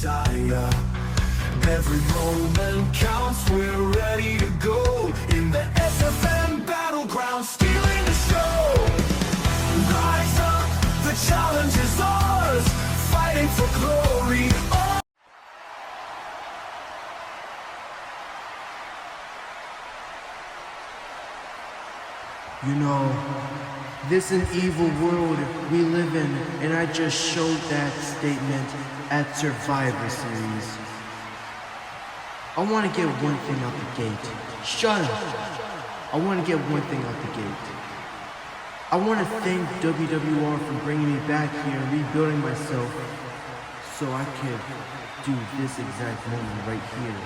Messiah. Every moment counts, we're ready to go in the SFM battleground, stealing the show. Rise up, the challenge is ours, fighting for glory. You know, this is an evil world we live in, and I just showed that statement at Survivor Series. I want to get one thing out the gate. Shut up! I want to get one thing out the gate. I want to thank WWR for bringing me back here and rebuilding myself so I could do this exact moment right here.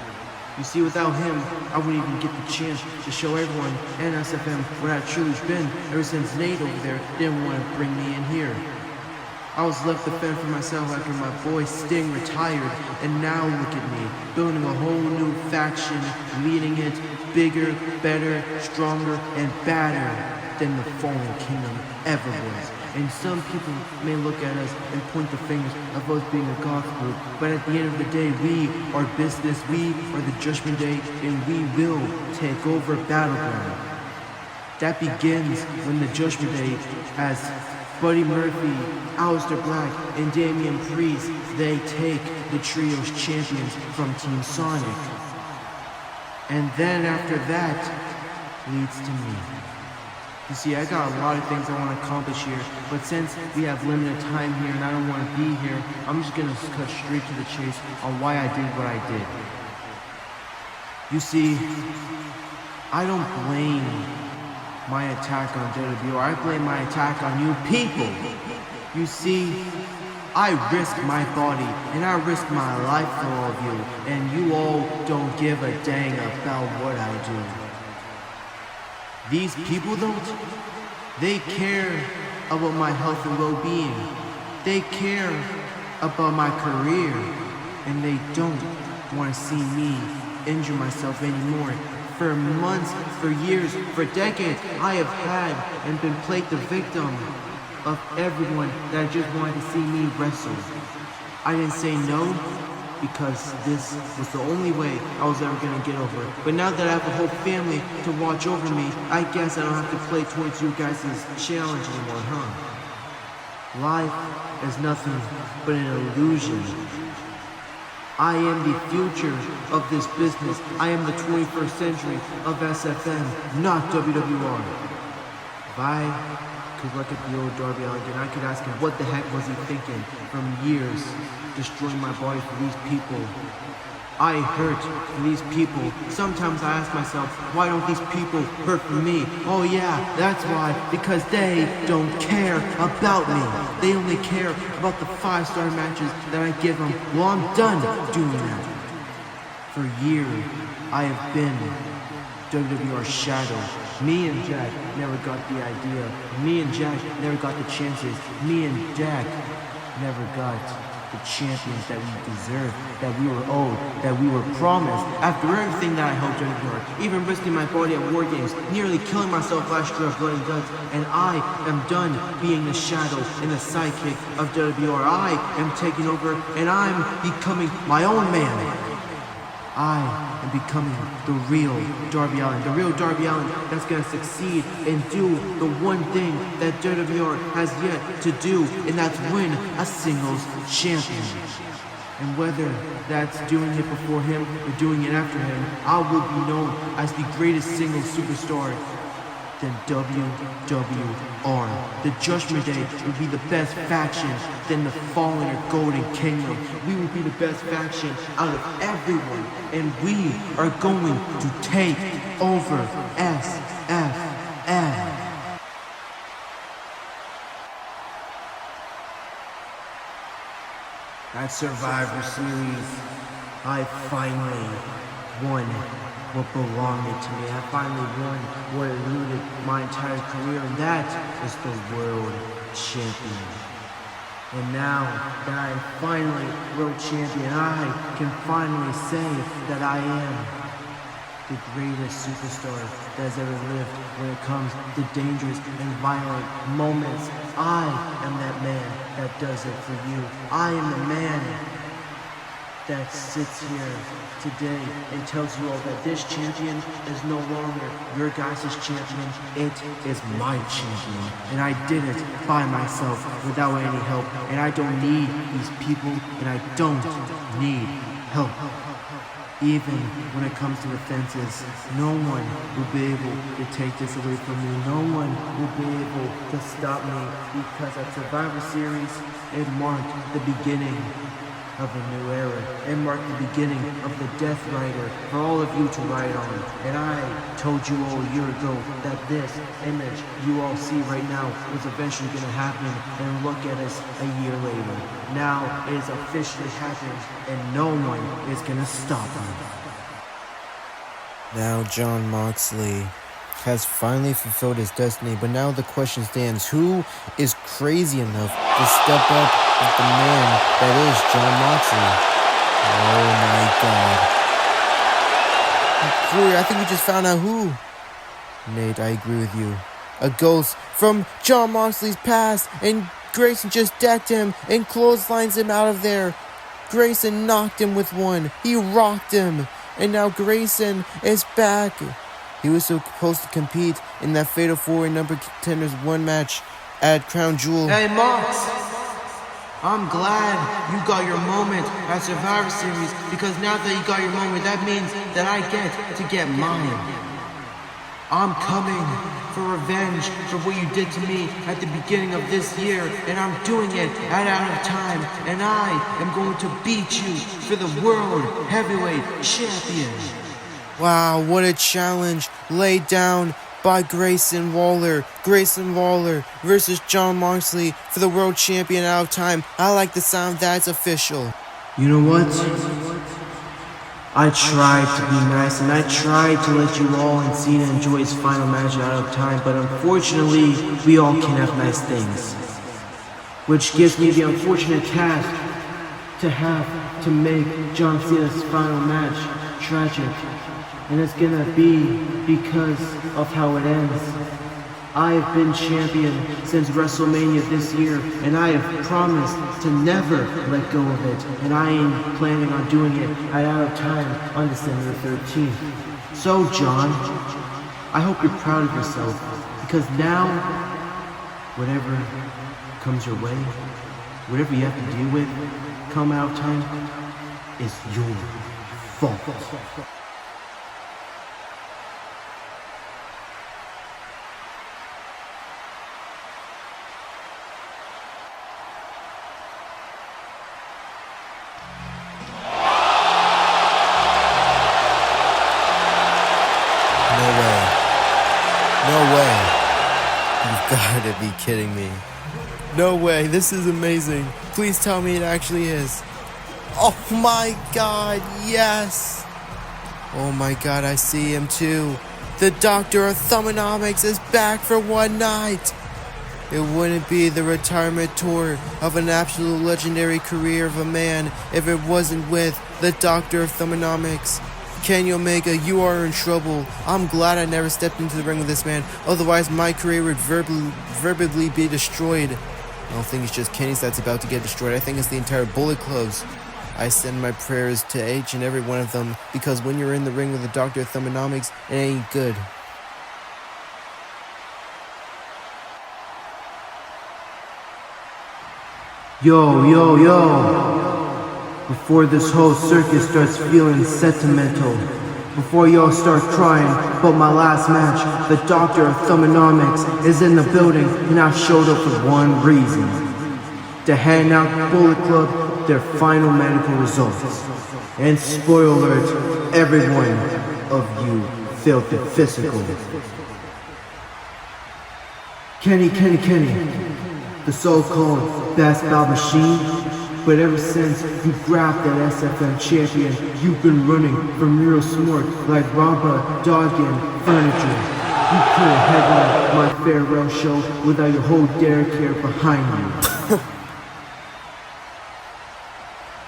You see, without him, I wouldn't even get the chance to show everyone and SFM what I've truly been ever since Nate over there didn't want to bring me in here. I was left to fend for myself after my boy Sting retired, and now look at me, building a whole new faction, leading it bigger, better, stronger, and badder than the Fallen Kingdom ever was. And some people may look at us and point the fingers of us being a goth group, but at the end of the day, we are business, we are the Judgment Day, and we will take over Battleground. That begins when the Judgment Day has Buddy Murphy, Aleister Black, and Damian Priest. They take the Trios champions from Team Sonic. And then after that leads to me. You see, I got a lot of things I want to accomplish here, but since we have limited time here and I don't want to be here, I'm just going to cut straight to the chase on why I did what I did. You see, I don't blame my attack on WWR, I blame my attack on you people. You see, I risk my body and I risk my life for all of you, and you all don't give a dang about what I do. These people don't. They care about my health and well-being. They care about my career, and they don't want to see me injure myself anymore. For months, for years, for decades, I have had and been played the victim of everyone that just wanted to see me wrestle. I didn't say no because this was the only way I was ever going to get over it. But now that I have a whole family to watch over me, I guess I don't have to play towards you guys' challenge anymore, huh? Life is nothing but an illusion. I am the future of this business. I am the 21st century of SFM, not WWR. If I could look at the old Darby Allin, I could ask him what the heck was he thinking from years destroying my body for these people. I hurt for these people. Sometimes I ask myself, why don't these people hurt for me? Oh yeah, that's why, because they don't care about me. They only care about the 5-star matches that I give them. Well, I'm done doing that. For years, I have been WWR's shadow. Me and Jack never got the idea. Me and Jack never got the chances. Me and Jack never got the champions that we deserved, that we were owed, that we were promised. After everything that I helped WWR, even risking my body at War Games, nearly killing myself last year of Blood and Guts, and I am done being the shadow and the sidekick of WWR. I am taking over, and I'm becoming my own man. I am becoming the real Darby Allin, the real Darby Allin that's going to succeed and do the one thing that WWR has yet to do, and that's win a singles champion. And whether that's doing it before him or doing it after him, I will be known as the greatest singles superstar than WWR. The Judgment Day will be the best faction than the Fallen or Golden Kingdom. We will be the best faction out of everyone, and we are going to take over SFM. At Survivor Series, I finally won what belonged to me. I finally won what eluded my entire career, and that is the World Champion. And now that I am finally World Champion, I can finally say that I am the greatest superstar that has ever lived when it comes to dangerous and violent moments. I am that man that does it for you. I am the man that sits here today and tells you all that this champion is no longer your guys' champion. It is my champion. And I did it by myself without any help. And I don't need these people, and I don't need help. Even when it comes to the fences, no one will be able to take this away from me. No one will be able to stop me, because at Survivor Series, it marked the beginning of a new era. It marked the beginning of the Death Rider for all of you to ride on. And I told you all a year ago that this image you all see right now was eventually going to happen, and look at us a year later. Now it is officially happened, and no one is going to stop me. Now Jon Moxley has finally fulfilled his destiny, but now the question stands, who is crazy enough to step up with the man that is Jon Moxley? Oh my god. Corey, I think we just found out who. Nate, I agree with you. A ghost from Jon Moxley's past, and Grayson just decked him and clotheslines him out of there. Grayson knocked him with one. He rocked him. And now Grayson is back. He was supposed to compete in that Fatal 4-Way Number Contenders 1 match at Crown Jewel. Hey, Mox! I'm glad you got your moment at Survivor Series, because now that you got your moment, that means that I get to get mine. I'm coming for revenge for what you did to me at the beginning of this year, and I'm doing it at Out of Time, and I am going to beat you for the World Heavyweight Champion. Wow, what a challenge laid down by Grayson Waller. Grayson Waller versus Jon Moxley for the World Champion Out of Time. I like the sound. That's official. You know what? I tried to be nice, and I tried to let you all and CENA enjoy his final match Out of Time, but unfortunately, we all can have nice things. Which gives me the unfortunate task to have to make John Cena's final match tragic. And it's gonna be because of how it ends. I have been champion since WrestleMania this year, and I have promised to never let go of it. And I am planning on doing it at Out of Time on December 13th. So, John, I hope you're proud of yourself, because now, whatever comes your way, whatever you have to deal with come Out of Time, is your fault. No way. You've gotta be kidding me. No way, this is amazing. Please tell me it actually is. Oh my god, yes! Oh my god, I see him too. The Doctor of Thuganomics is back for one night. It wouldn't be the retirement tour of an absolute legendary career of a man if it wasn't with the Doctor of Thuganomics. Kenny Omega, you are in trouble. I'm glad I never stepped into the ring with this man, otherwise my career would verbally be destroyed. I don't think it's just Kenny's that's about to get destroyed. I think it's the entire Bullet Clubs. I send my prayers to each and every one of them, because when you're in the ring with the Doctor of Thuganomics, it ain't good. Yo. Before this whole circus starts feeling sentimental, before y'all start crying about my last match, the Doctor of Thuganomics is in the building, and I showed up for one reason: to hand out Bullet Club their final medical results. And spoiler alert, every one of you failed the physical. Kenny, the so-called basketball machine. But ever since you grabbed that SFM champion, you've been running from real smart like Robba Doggin Furniture. You couldn't headline my farewell show without your whole Derek here behind you.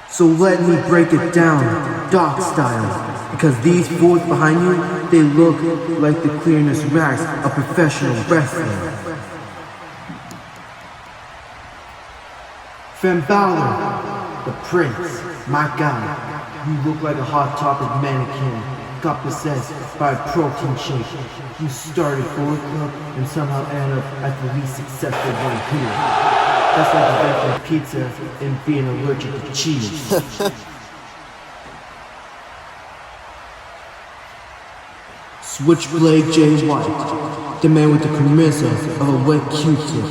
So let me break it down, Doc style, because these fools behind you, they look like the cleanest rags of professional wrestling. Finn Balor, the Prince, my God, you look like a Hot Topic mannequin. Got possessed by a protein shake. You started Bullet Club and somehow ended up at the least successful one here. That's like inventing pizza and being allergic to cheese. Switchblade Jay White, the man with the charisma of a wet Q-tip.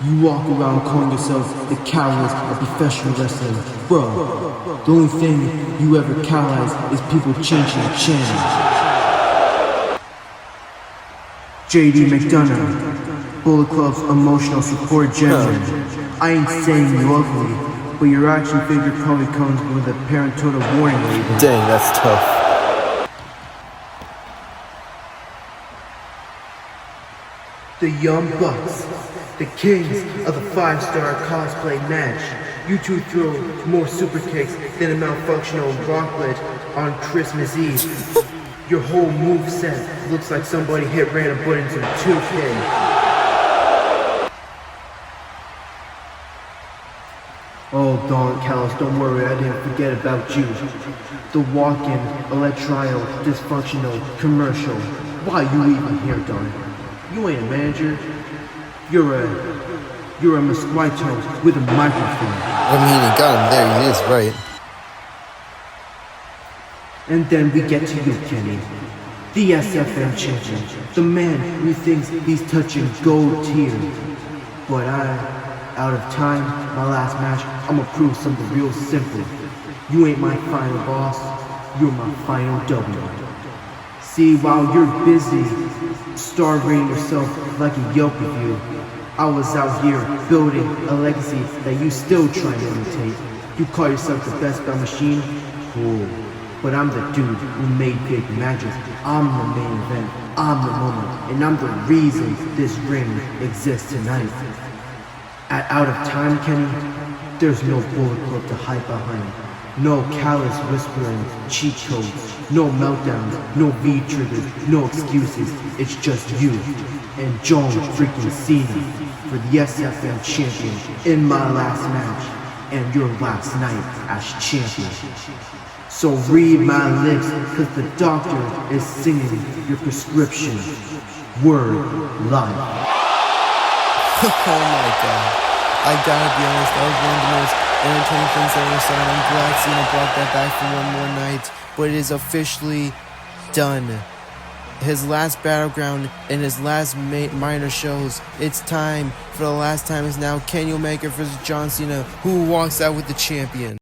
You walk around calling yourself the catalyst of professional wrestling. Bro, the only thing you ever catalyze is people changing the channel. JD McDonough, Bullet Club's emotional support general. I ain't saying you're ugly, but your action figure probably comes with a parental warning label. Dang, that's tough. The Young Bucks, the kings of the 5-star cosplay match. You two throw more super kicks than a malfunctional rocklet on Christmas Eve. Your whole moveset looks like somebody hit random buttons in 2K. Oh, Don Callis, don't worry, I didn't forget about you. The walk-in, electrile, dysfunctional, commercial. Why you even here, Don? You ain't a manager. You're a mosquito with a microphone. I mean, he got him there, he is right. And then we get to you, Kenny. The SFM champion. The man who thinks he's touching gold tier. But out of time, my last match, I'ma prove something real simple. You ain't my final boss, you're my final W. See, while you're busy star-rating yourself like a Yelp review, I was out here building a legacy that you still try to imitate. You call yourself the best by machine? Cool. But I'm the dude who made big matches. I'm the main event, I'm the moment, and I'm the reason this ring exists tonight. At Out of Time, Kenny, there's no Bullet Club to hide behind. No callous whispering, cheat codes, no meltdowns, no V-triggers, no excuses. It's just you and John freaking CENA for the SFM champion in my last match and your last night as champion. So read my lips, cause the doctor is singing your prescription. Word life. Oh my god. I gotta be honest, that was one of the most entertaining things I ever saw, and I'm glad CENA brought that back for one more night. But it is officially done. His last battleground and his last minor shows. It's time for the last time is now. Kenny Omega versus John Cena, who walks out with the champion.